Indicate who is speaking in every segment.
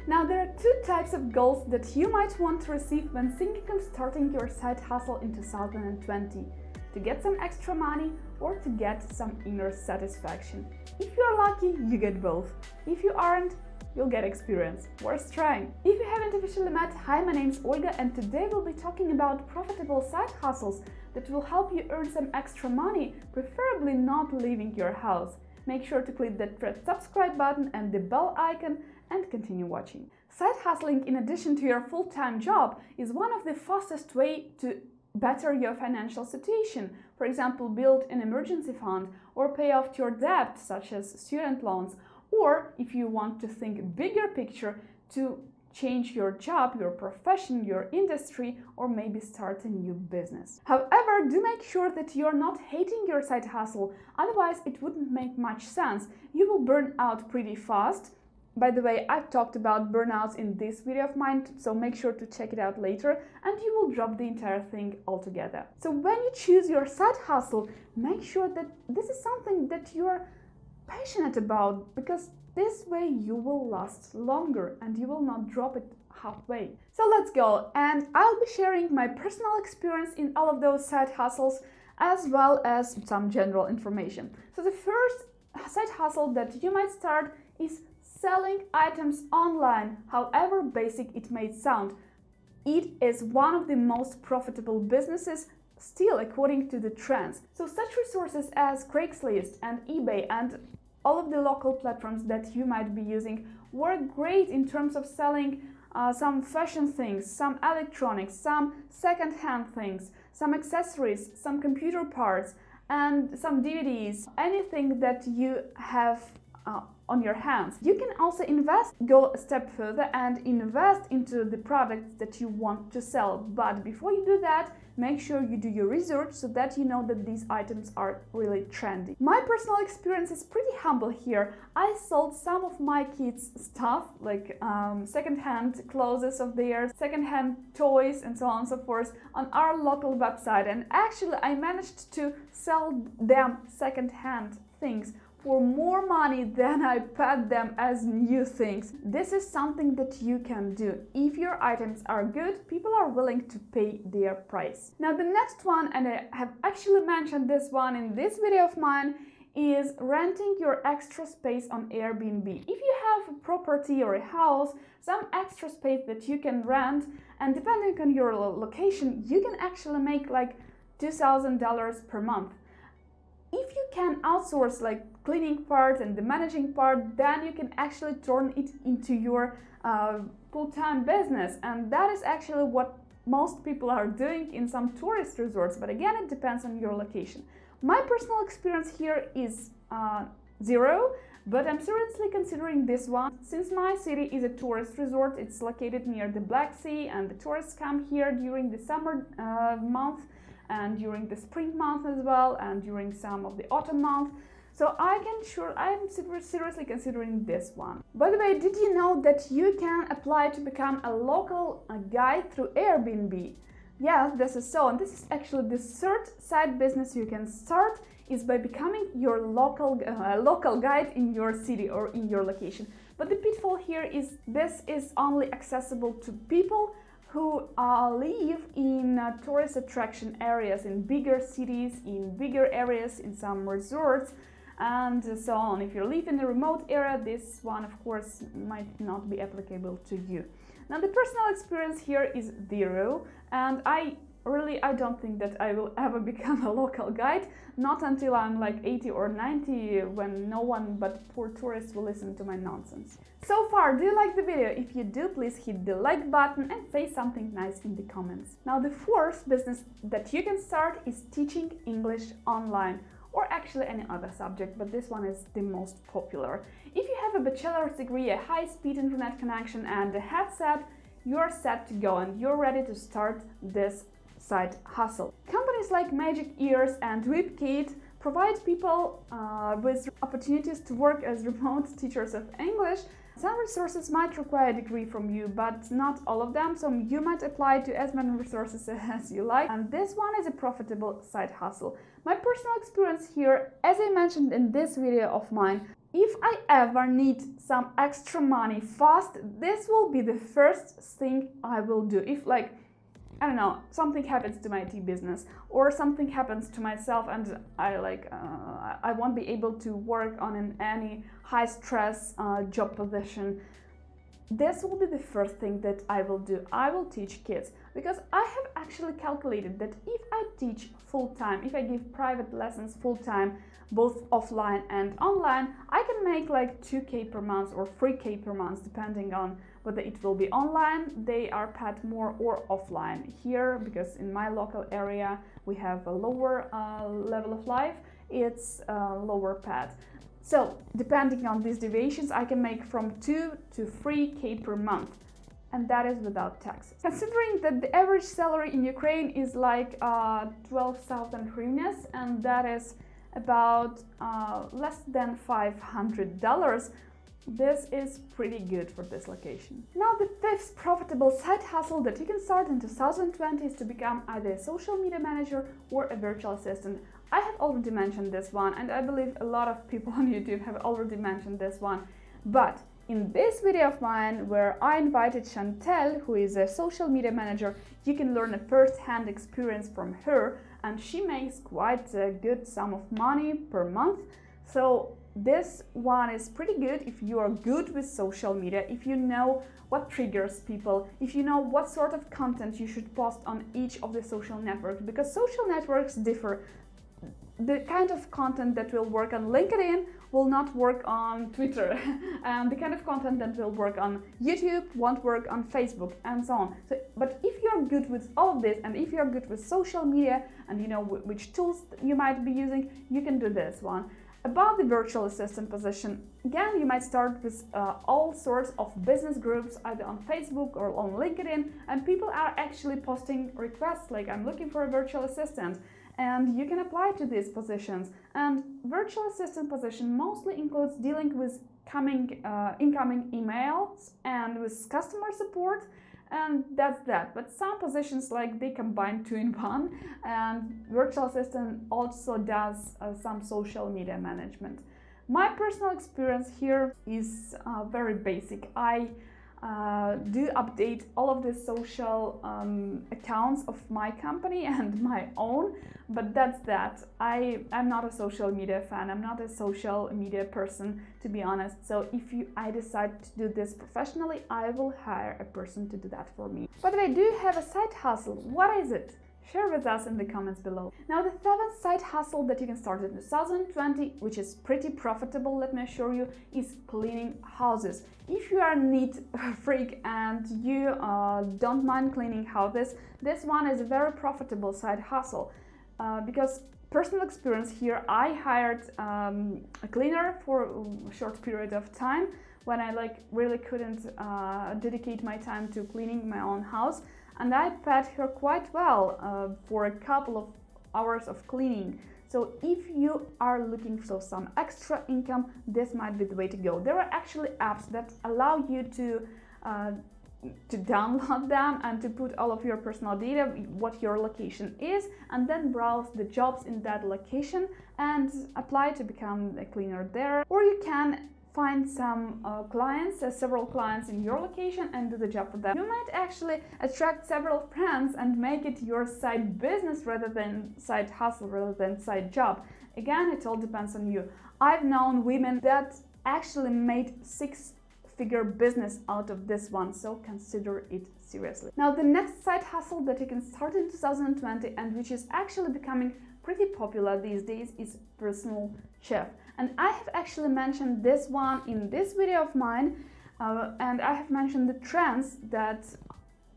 Speaker 1: Now, there are two types of goals that you might want to receive when thinking of starting your side hustle in 2020. To get some extra money or to get some inner satisfaction. If you're lucky, you get both. If you aren't, you'll get experience. Worth trying. If you haven't officially met, hi, my name's Olga, and today we'll be talking about profitable side hustles that will help you earn some extra money, preferably not leaving your house. Make sure to click that red subscribe button and the bell icon and continue watching. Side hustling in addition to your full-time job is one of the fastest way to better your financial situation. For example, build an emergency fund or pay off your debt, such as student loans, or if you want to think bigger picture, to change your job, your profession, your industry, or maybe start a new business. However, do make sure that you're not hating your side hustle, otherwise it wouldn't make much sense. You will burn out pretty fast. By the way, I've talked about burnouts in this video of mine, so make sure to check it out later and you will drop the entire thing altogether. So when you choose your side hustle, make sure that this is something that you're passionate about, because this way you will last longer and you will not drop it halfway. So let's go, and I'll be sharing my personal experience in all of those side hustles as well as some general information. So the first side hustle that you might start is selling items online, however basic it may sound. It is one of the most profitable businesses still according to the trends. So such resources as Craigslist and eBay and all of the local platforms that you might be using work great in terms of selling some fashion things, some electronics, some second-hand things, some accessories, some computer parts, and some DVDs, anything that you have on your hands. You can also go a step further and invest into the products that you want to sell. But before you do that, make sure you do your research so that you know that these items are really trendy. My personal experience is pretty humble here. I sold some of my kids' stuff, like second-hand clothes of theirs, second-hand toys, and so on and so forth, on our local website. And actually, I managed to sell them second-hand things for more money than I paid them as new things. This is something that you can do. If your items are good, people are willing to pay their price. Now the next one, and I have actually mentioned this one in this video of mine, is renting your extra space on Airbnb. If you have a property or a house, some extra space that you can rent, and depending on your location, you can actually make like $2,000 per month. If you can outsource like cleaning part and the managing part, then you can actually turn it into your full-time business, and that is actually what most people are doing in some tourist resorts, but again it depends on your location. My personal experience here is zero, but I'm seriously considering this one. Since my city is a tourist resort, it's located near the Black Sea, and the tourists come here during the summer month and during the spring month as well, and during some of the autumn month. So I'm seriously considering this one. By the way, did you know that you can apply to become a local guide through Airbnb? Yes, this is so, and this is actually the third side business you can start, is by becoming your local guide in your city or in your location. But the pitfall here is this is only accessible to people who live in tourist attraction areas, in bigger cities, in bigger areas, in some resorts, and so on. If you live in a remote area, this one of course might not be applicable to you. Now the personal experience here is zero, and I don't think that I will ever become a local guide, not until I'm like 80 or 90, when no one but poor tourists will listen to my nonsense. So far, do you like the video? If you do, please hit the like button and say something nice in the comments. Now the fourth business that you can start is teaching English online, or actually any other subject, but this one is the most popular. If you have a bachelor's degree, a high-speed internet connection and a headset, you're set to go and you're ready to start this side hustle. Companies like Magic Ears and WebKit provide people with opportunities to work as remote teachers of English. Some resources might require a degree from you, but not all of them, so you might apply to as many resources as you like, and this one is a profitable side hustle. My personal experience here, as I mentioned in this video of mine, if I ever need some extra money fast, this will be the first thing I will do. If like, I don't know, something happens to my IT business or something happens to myself and I won't be able to work on any high stress job position, this will be the first thing that I will do. I will teach kids, because I have actually calculated that if I teach full-time, if I give private lessons full-time, both offline and online, I can make like 2K per month or 3K per month, depending on whether it will be online, they are paid more, or offline. Here, because in my local area we have a lower level of life, it's lower paid. So, depending on these deviations, I can make from 2 to 3K per month, and that is without taxes. Considering that the average salary in Ukraine is like 12,000 hryvnias, and that is about less than $500, this is pretty good for this location. Now, the fifth profitable side hustle that you can start in 2020 is to become either a social media manager or a virtual assistant. I have already mentioned this one, and I believe a lot of people on YouTube have already mentioned this one. But in this video of mine, where I invited Chantel, who is a social media manager, you can learn a first-hand experience from her, and she makes quite a good sum of money per month. So this one is pretty good if you are good with social media, if you know what triggers people, if you know what sort of content you should post on each of the social networks, because social networks differ. The kind of content that will work on LinkedIn will not work on Twitter, and the kind of content that will work on YouTube won't work on Facebook, and so on. So, but if you're good with all of this, and if you're good with social media, and you know which tools you might be using, you can do this one. About the virtual assistant position, again, you might start with all sorts of business groups, either on Facebook or on LinkedIn, and people are actually posting requests like, I'm looking for a virtual assistant. And you can apply to these positions. And virtual assistant position mostly includes dealing with incoming emails and with customer support, and that's that. But some positions, like, they combine two in one, and virtual assistant also does some social media management. My personal experience here is very basic. I do update all of the social accounts of my company and my own, but that's that. I'm not a social media fan, I'm not a social media person, to be honest. So if I decide to do this professionally, I will hire a person to do that for me. But I do have a side hustle. What is it? Share with us in the comments below. Now, the seventh side hustle that you can start in 2020, which is pretty profitable, let me assure you, is cleaning houses. If you are a neat freak and you don't mind cleaning houses, this one is a very profitable side hustle. Because personal experience here, I hired a cleaner for a short period of time when I really couldn't dedicate my time to cleaning my own house. And I paid her quite well for a couple of hours of cleaning. So if you are looking for some extra income, this might be the way to go. There are actually apps that allow you to download them and to put all of your personal data, what your location is, and then browse the jobs in that location and apply to become a cleaner there. Or you can find some clients, several clients in your location, and do the job for them. You might actually attract several friends and make it your side business rather than side hustle, rather than side job. Again, it all depends on you. I've known women that actually made six-figure business out of this one, so consider it seriously. Now, the next side hustle that you can start in 2020, and which is actually becoming pretty popular these days, is personal chef. And I have actually mentioned this one in this video of mine, and I have mentioned the trends that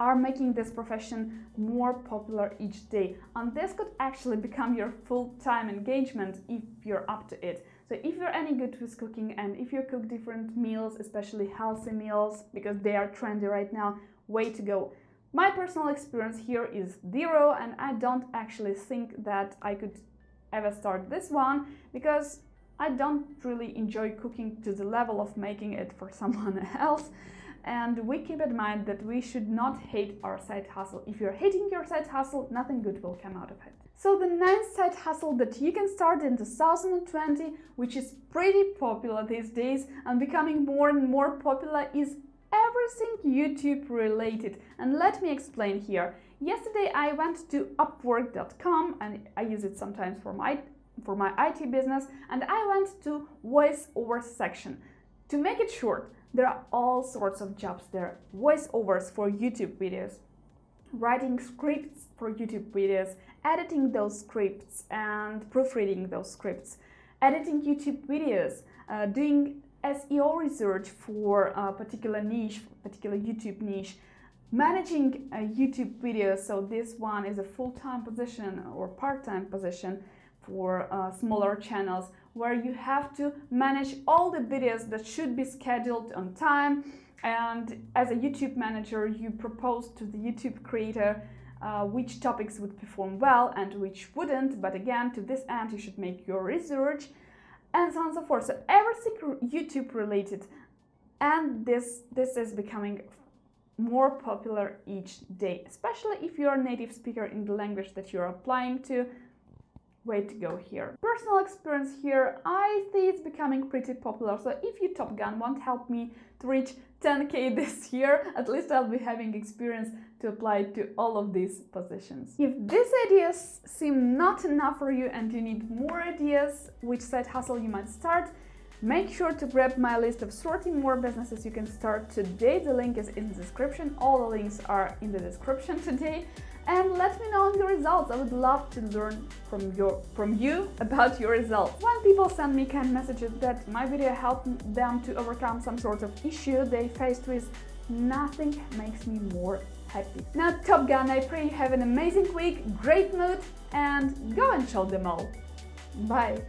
Speaker 1: are making this profession more popular each day. And this could actually become your full-time engagement if you're up to it. So if you're any good with cooking, and if you cook different meals, especially healthy meals, because they are trendy right now, way to go. My personal experience here is zero, and I don't actually think that I could ever start this one, because I don't really enjoy cooking to the level of making it for someone else. And we keep in mind that we should not hate our side hustle. If you're hating your side hustle, nothing good will come out of it. So the ninth side hustle that you can start in 2020, which is pretty popular these days and becoming more and more popular, is everything YouTube related. And let me explain here. Yesterday I went to Upwork.com, and I use it sometimes for my IT business, and I went to voiceover section. To make it short, there are all sorts of jobs there. Voiceovers for YouTube videos, writing scripts for YouTube videos, editing those scripts and proofreading those scripts, editing YouTube videos, doing SEO research for a particular niche, particular YouTube niche, managing a YouTube videos. So this one is a full-time position or part-time position for smaller channels, where you have to manage all the videos that should be scheduled on time. And as a YouTube manager, you propose to the YouTube creator which topics would perform well and which wouldn't. But again, to this end, you should make your research and so on and so forth. So everything YouTube related, and this is becoming more popular each day, especially if you're a native speaker in the language that you're applying to. Way to go here. Personal experience here, I think it's becoming pretty popular. So if you Top Gun won't help me to reach 10K this year, at least I'll be having experience to apply to all of these positions. If these ideas seem not enough for you and you need more ideas which side hustle you might start, make sure to grab my list of 30 more businesses you can start today. The link is in the description. All the links are in the description today. And let me know your results. I would love to learn from you about your results. When people send me kind messages that my video helped them to overcome some sort of issue they faced with, nothing makes me more happy. Now, Top Gun, I pray you have an amazing week, great mood, and go and show them all. Bye!